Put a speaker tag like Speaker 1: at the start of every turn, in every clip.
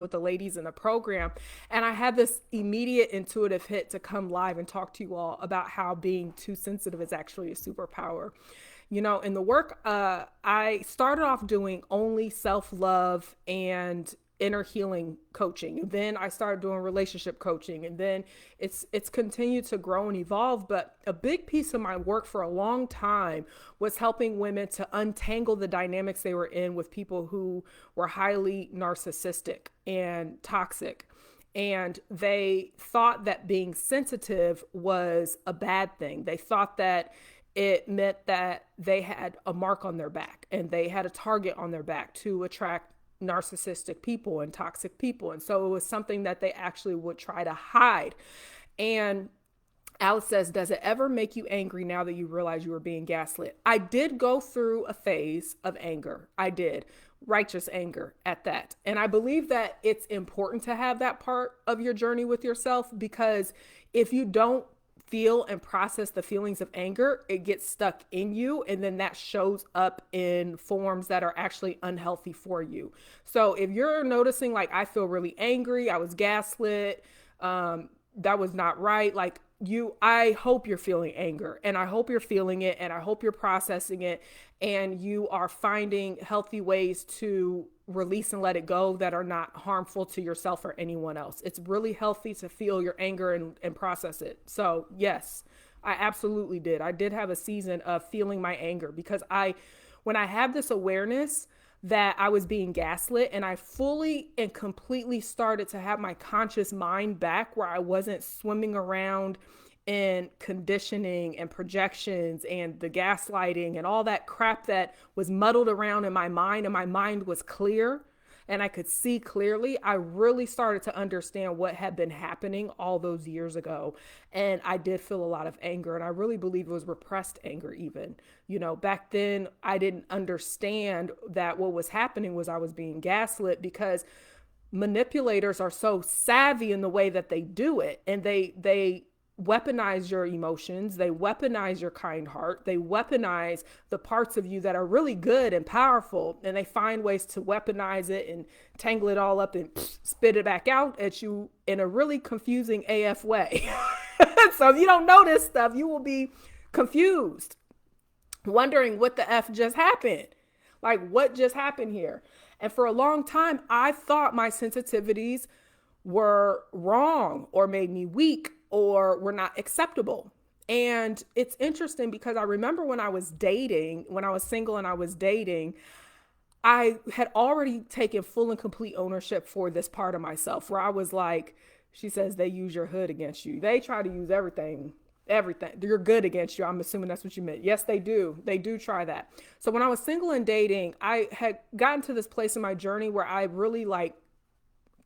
Speaker 1: with the ladies in the program. And I had this immediate intuitive hit to come live and talk to you all about how being too sensitive is actually a superpower. In the work, I started off doing only self love and inner healing coaching. And then I started doing relationship coaching, and then it's continued to grow and evolve. But a big piece of my work for a long time was helping women to untangle the dynamics they were in with people who were highly narcissistic and toxic. And they thought that being sensitive was a bad thing. They thought that it meant that they had a mark on their back and they had a target on their back to attract narcissistic people and toxic people. And so it was something that they actually would try to hide. And Alice says, does it ever make you angry now that you realize you were being gaslit? I did go through a phase of anger. I did. Righteous anger at that. And I believe that it's important to have that part of your journey with yourself, because if you don't feel and process the feelings of anger, it gets stuck in you. And then that shows up in forms that are actually unhealthy for you. So if you're noticing, like, I feel really angry, I was gaslit, that was not right. Like, I hope you're feeling anger, and I hope you're feeling it, and I hope you're processing it, and you are finding healthy ways to release and let it go that are not harmful to yourself or anyone else. It's really healthy to feel your anger and process it. So yes, I absolutely did. I did have a season of feeling my anger, because when I had this awareness that I was being gaslit, and I fully and completely started to have my conscious mind back, where I wasn't swimming around in conditioning and projections and the gaslighting and all that crap that was muddled around in my mind, and my mind was clear and I could see clearly. I really started to understand what had been happening all those years ago. And I did feel a lot of anger, and I really believe it was repressed anger even. Back then I didn't understand that what was happening was I was being gaslit, because manipulators are so savvy in the way that they do it, and they weaponize your emotions, they weaponize your kind heart, they weaponize the parts of you that are really good and powerful, and they find ways to weaponize it and tangle it all up and spit it back out at you in a really confusing AF way. So if you don't know this stuff, you will be confused, wondering what the F just happened. Like, what just happened here? And for a long time, I thought my sensitivities were wrong or made me weak or were not acceptable. And it's interesting, because I remember when I was single and I was dating, I had already taken full and complete ownership for this part of myself, where I was like, she says, they use your hood against you. They try to use everything. You're good against you. I'm assuming that's what you meant. Yes, they do. They do try that. So when I was single and dating, I had gotten to this place in my journey where I really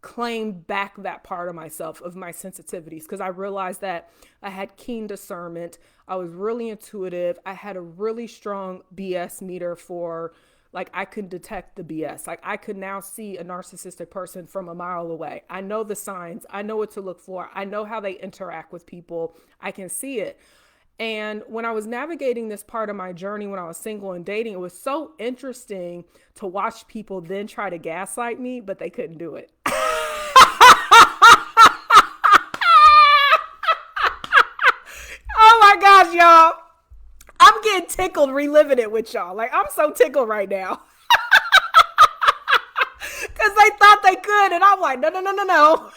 Speaker 1: claimed back that part of myself, of my sensitivities, because I realized that I had keen discernment. I was really intuitive. I had a really strong BS meter for, I could detect the BS. I could now see a narcissistic person from a mile away. I know the signs. I know what to look for. I know how they interact with people. I can see it. And when I was navigating this part of my journey, when I was single and dating, it was so interesting to watch people then try to gaslight me, but they couldn't do it. Oh my gosh, y'all. I'm getting tickled reliving it with y'all. I'm so tickled right now. Because they thought they could. And I'm like, no, no, no, no, no.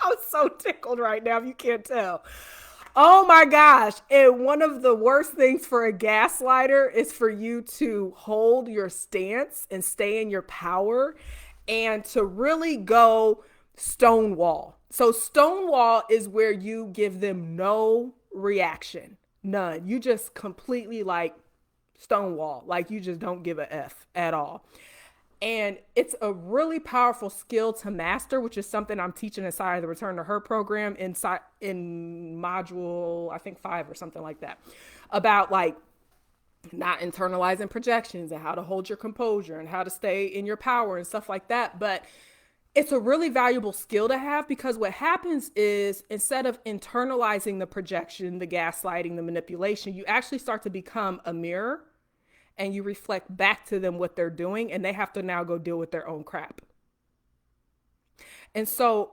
Speaker 1: I'm so tickled right now, if you can't tell. Oh my gosh. And one of the worst things for a gaslighter is for you to hold your stance and stay in your power, and to really go stonewall. So stonewall is where you give them no reaction, none. You just completely stonewall, you just don't give a F at all. And it's a really powerful skill to master, which is something I'm teaching inside of the Return to Her program, in module, I think 5 or something like that, about not internalizing projections and how to hold your composure and how to stay in your power and stuff like that. But it's a really valuable skill to have, because what happens is, instead of internalizing the projection, the gaslighting, the manipulation, you actually start to become a mirror, and you reflect back to them what they're doing, and they have to now go deal with their own crap. And so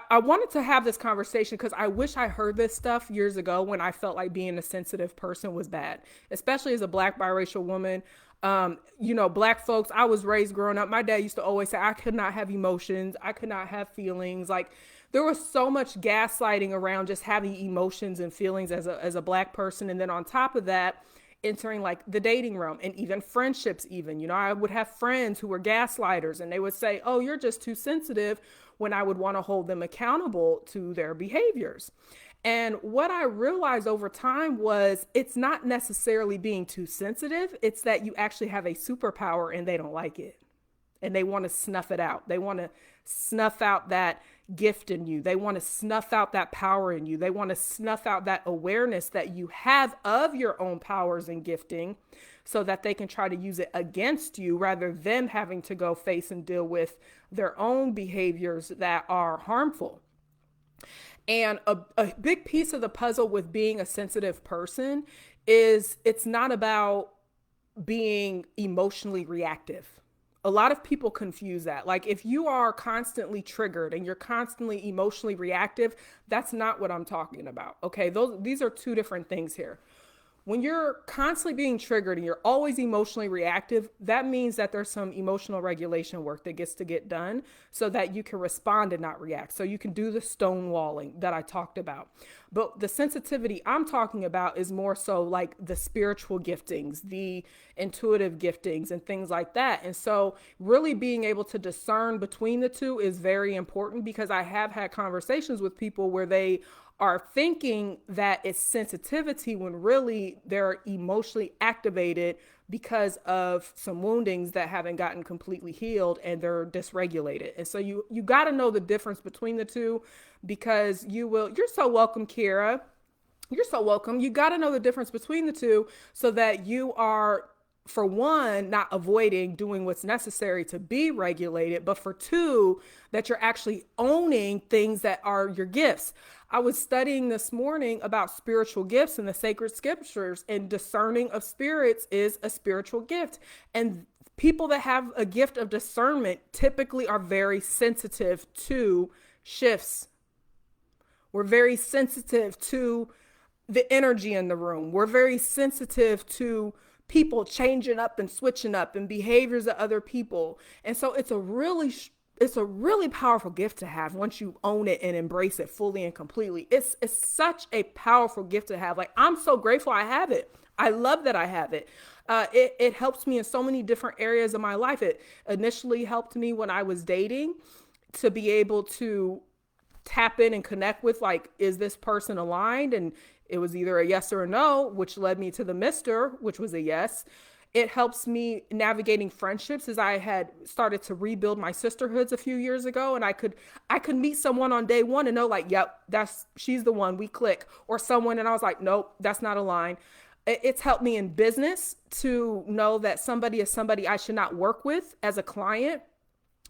Speaker 1: I wanted to have this conversation because I wish I heard this stuff years ago when I felt like being a sensitive person was bad, especially as a Black biracial woman. Black folks, I was raised growing up. My dad used to always say I could not have emotions. I could not have feelings. Like there was so much gaslighting around just having emotions and feelings as a Black person. And then on top of that, entering like the dating realm and even friendships, I would have friends who were gaslighters and they would say, oh, you're just too sensitive, when I would want to hold them accountable to their behaviors. And what I realized over time was it's not necessarily being too sensitive. It's that you actually have a superpower and they don't like it. And they want to snuff it out. They want to snuff out that gift in you. They want to snuff out that power in you. They want to snuff out that awareness that you have of your own powers and gifting so that they can try to use it against you rather than having to go face and deal with their own behaviors that are harmful. And a big piece of the puzzle with being a sensitive person is it's not about being emotionally reactive. A lot of people confuse that. Like if you are constantly triggered and you're constantly emotionally reactive, that's not what I'm talking about. Okay, these are two different things here. When you're constantly being triggered and you're always emotionally reactive, that means that there's some emotional regulation work that gets to get done so that you can respond and not react. So you can do the stonewalling that I talked about. But the sensitivity I'm talking about is more so like the spiritual giftings, the intuitive giftings and things like that. And so really being able to discern between the two is very important because I have had conversations with people where they are thinking that it's sensitivity when really they're emotionally activated because of some woundings that haven't gotten completely healed and they're dysregulated. And so you got to know the difference between the two because you're so welcome, Kira. You're so welcome. You got to know the difference between the two so that you are, for one, not avoiding doing what's necessary to be regulated, but for two, that you're actually owning things that are your gifts. I was studying this morning about spiritual gifts in the sacred scriptures, and discerning of spirits is a spiritual gift. And people that have a gift of discernment typically are very sensitive to shifts. We're very sensitive to the energy in the room. We're very sensitive to people changing up and switching up and behaviors of other people. And so it's a really powerful gift to have once you own it and embrace it fully and completely. It's such a powerful gift to have. Like, I'm so grateful I have it. I love that I have it. It helps me in so many different areas of my life. It initially helped me when I was dating to be able to tap in and connect with, like, is this person aligned? And it was either a yes or a no, which led me to the Mister, which was a yes. It helps me navigating friendships as I had started to rebuild my sisterhoods a few years ago. And I could meet someone on day one and know, like, yep, she's the one, we click. Or someone and I was like, nope, that's not aligned. It's helped me in business to know that somebody is somebody I should not work with as a client.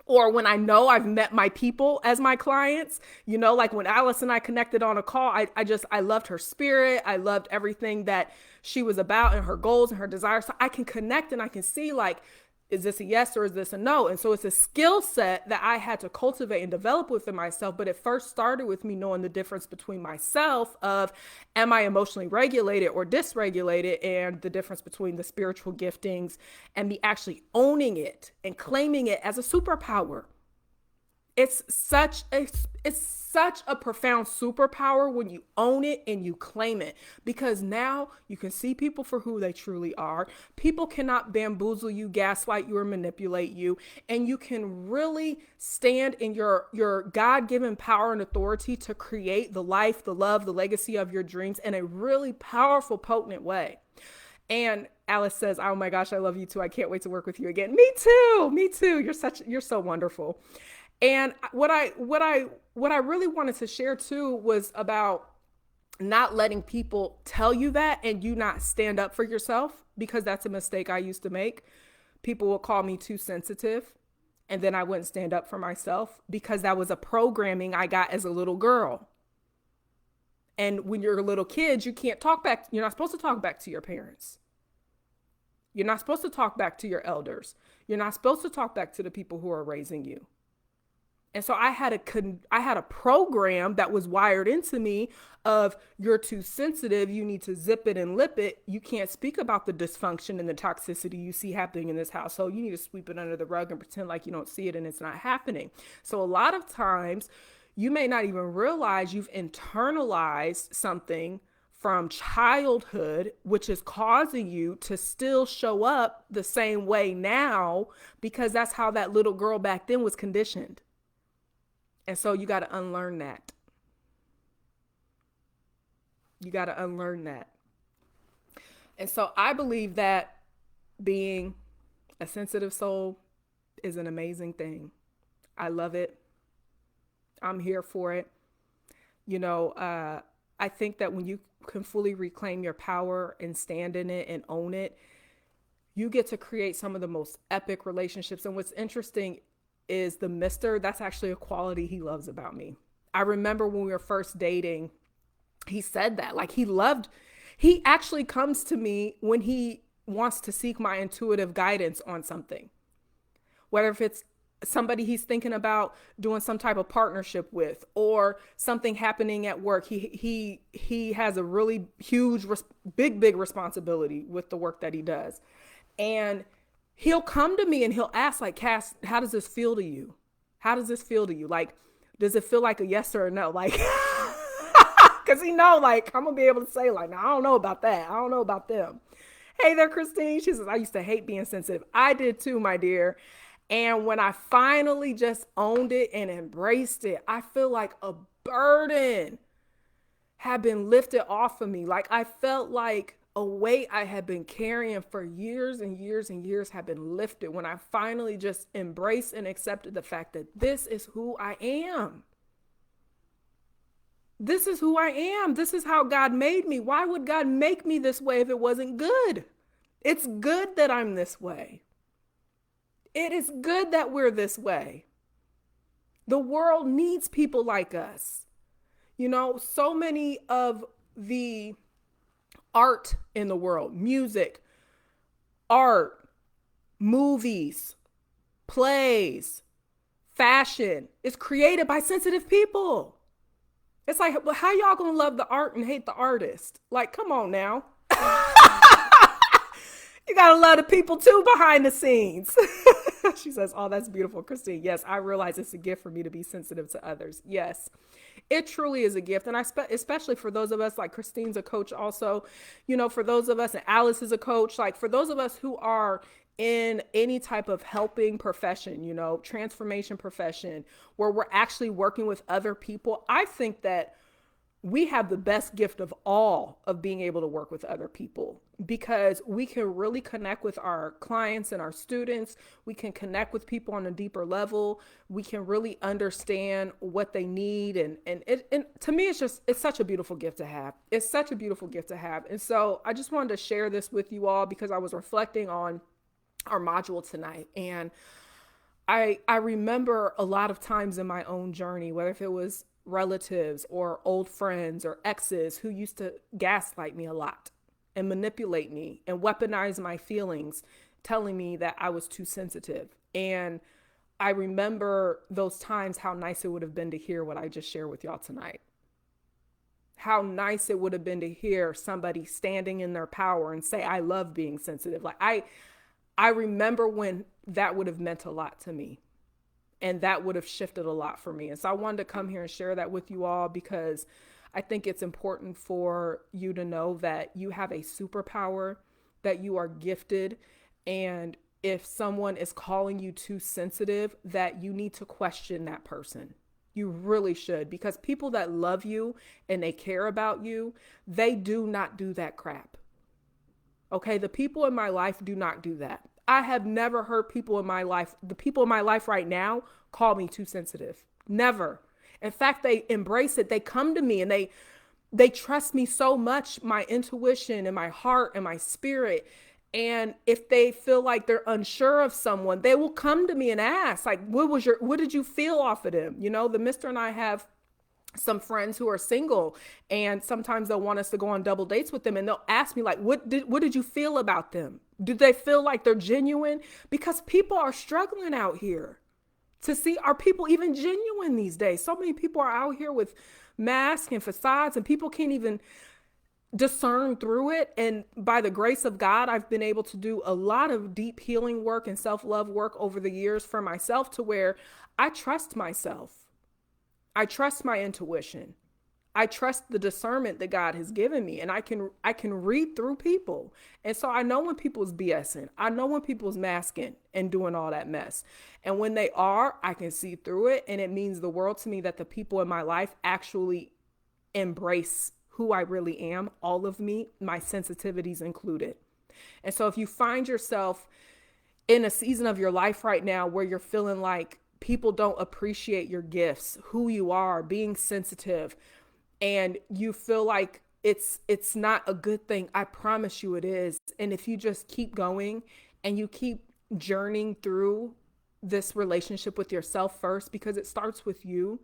Speaker 1: Or when I know I've met my people as my clients, like when Alice and I connected on a call, I loved her spirit. I loved everything that she was about and her goals and her desires. So I can connect and I can see, like, is this a yes or is this a no? And so it's a skill set that I had to cultivate and develop within myself. But it first started with me knowing the difference between myself of, am I emotionally regulated or dysregulated? And the difference between the spiritual giftings and me actually owning it and claiming it as a superpower. It's such a profound superpower when you own it and you claim it, because now you can see people for who they truly are. People cannot bamboozle you, gaslight you, or manipulate you. And you can really stand in your God-given power and authority to create the life, the love, the legacy of your dreams in a really powerful, potent way. And Alice says, oh my gosh, I love you too. I can't wait to work with you again. Me too. You're so wonderful. And what I really wanted to share too was about not letting people tell you that and you not stand up for yourself, because that's a mistake I used to make. People will call me too sensitive, and then I wouldn't stand up for myself because that was a programming I got as a little girl. And when you're a little kid, you can't talk back. You're not supposed to talk back to your parents. You're not supposed to talk back to your elders. You're not supposed to talk back to the people who are raising you. And so I had a program that was wired into me of you're too sensitive, you need to zip it and lip it. You can't speak about the dysfunction and the toxicity you see happening in this household. You need to sweep it under the rug and pretend like you don't see it and it's not happening. So a lot of times you may not even realize you've internalized something from childhood, which is causing you to still show up the same way now because that's how that little girl back then was conditioned. And so you got to unlearn that. You got to unlearn that. And so I believe that being a sensitive soul is an amazing thing. I love it. I'm here for it. I think that when you can fully reclaim your power and stand in it and own it, you get to create some of the most epic relationships. And what's interesting is the mister, that's actually a quality he loves about me. I remember when we were first dating, he said that, like he actually comes to me when he wants to seek my intuitive guidance on something, whether if it's somebody he's thinking about doing some type of partnership with or something happening at work. He has a really huge, big responsibility with the work that he does. And he'll come to me and he'll ask like, Cass, how does this feel to you? How does this feel to you? Like, does it feel like a yes or a no? Like, cause he know like, I'm gonna be able to say like, no, I don't know about that. I don't know about them. Hey there, Christine. She says, I used to hate being sensitive. I did too, my dear. And when I finally just owned it and embraced it, I feel like a burden had been lifted off of me. Like I felt like a weight I had been carrying for years and years and years had been lifted when I finally just embraced and accepted the fact that this is who I am. This is who I am. This is how God made me. Why would God make me this way if it wasn't good? It's good that I'm this way. It is good that we're this way. The world needs people like us. So many of the art in the world, music, art, movies, plays, fashion is created by sensitive people. It's like, well, how y'all gonna love the art and hate the artist? Like, come on now. You gotta love the people too behind the scenes. She says, oh, that's beautiful, Christine. Yes, I realize it's a gift for me to be sensitive to others. Yes, it truly is a gift. And especially for those of us, like Christine's a coach also, for those of us, and Alice is a coach, like for those of us who are in any type of helping profession, transformation profession, where we're actually working with other people, I think that we have the best gift of all of being able to work with other people because we can really connect with our clients and our students. We can connect with people on a deeper level. We can really understand what they need. And to me, it's such a beautiful gift to have. It's such a beautiful gift to have. And so I just wanted to share this with you all because I was reflecting on our module tonight. And I remember a lot of times in my own journey, whether if it was relatives or old friends or exes who used to gaslight me a lot and manipulate me and weaponize my feelings, telling me that I was too sensitive. And I remember those times, how nice it would have been to hear what I just shared with y'all tonight. How nice it would have been to hear somebody standing in their power and say, I love being sensitive. Like I remember when that would have meant a lot to me. And that would have shifted a lot for me. And so I wanted to come here and share that with you all because I think it's important for you to know that you have a superpower, that you are gifted. And if someone is calling you too sensitive, that you need to question that person. You really should, because people that love you and they care about you, they do not do that crap. Okay, the people in my life do not do that. I have never heard people in my life, the people in my life right now, call me too sensitive. Never. In fact, they embrace it. They come to me and they trust me so much, my intuition and my heart and my spirit. And if they feel like they're unsure of someone, they will come to me and ask, like, what did you feel off of them? The mister and I have some friends who are single, and sometimes they'll want us to go on double dates with them, and they'll ask me like, what did you feel about them? Do they feel like they're genuine? Because people are struggling out here to see, are people even genuine these days? So many people are out here with masks and facades, and people can't even discern through it. And by the grace of God, I've been able to do a lot of deep healing work and self-love work over the years for myself, to where I trust myself. I trust my intuition. I trust the discernment that God has given me, and I can read through people. And so I know when people's BSing. I know when people's masking and doing all that mess. And when they are, I can see through it, and it means the world to me that the people in my life actually embrace who I really am, all of me, my sensitivities included. And so if you find yourself in a season of your life right now where you're feeling like people don't appreciate your gifts, who you are, being sensitive, and you feel like it's not a good thing, I promise you it is. And if you just keep going and you keep journeying through this relationship with yourself first, because it starts with you.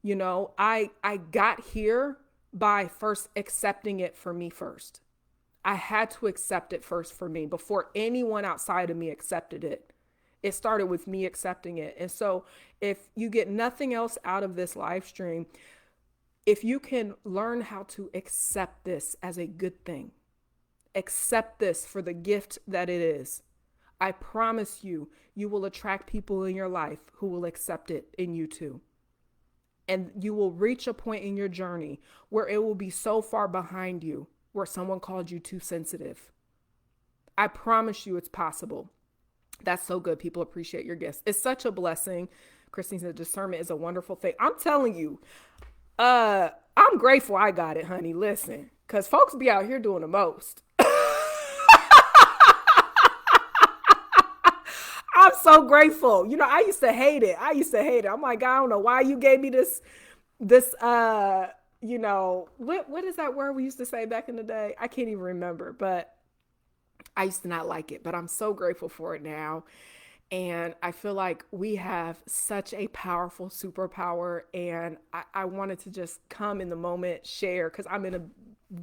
Speaker 1: I got here by first accepting it for me first. I had to accept it first for me before anyone outside of me accepted it. It started with me accepting it. And so if you get nothing else out of this live stream, if you can learn how to accept this as a good thing, accept this for the gift that it is, I promise you, you will attract people in your life who will accept it in you too. And you will reach a point in your journey where it will be so far behind you, where someone called you too sensitive. I promise you it's possible. That's so good. People appreciate your gifts. It's such a blessing. Christine said discernment is a wonderful thing. I'm telling you, I'm grateful I got it, honey. Listen, because folks be out here doing the most. I'm so grateful. I used to hate it. I'm like, I don't know why you gave me this, what is that word we used to say back in the day? I can't even remember, but I used to not like it, but I'm so grateful for it now. And I feel like we have such a powerful superpower, and I wanted to just come in the moment, share, because I'm in a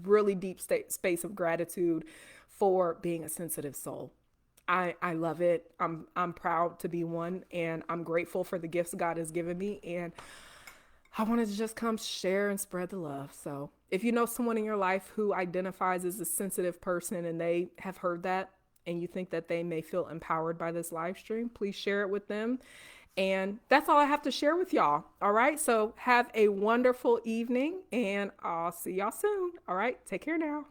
Speaker 1: really deep space of gratitude for being a sensitive soul. I love it. I'm proud to be one, and I'm grateful for the gifts God has given me. And I wanted to just come share and spread the love. So if you know someone in your life who identifies as a sensitive person and they have heard that, and you think that they may feel empowered by this live stream, please share it with them. And that's all I have to share with y'all. All right. So have a wonderful evening, and I'll see y'all soon. All right. Take care now.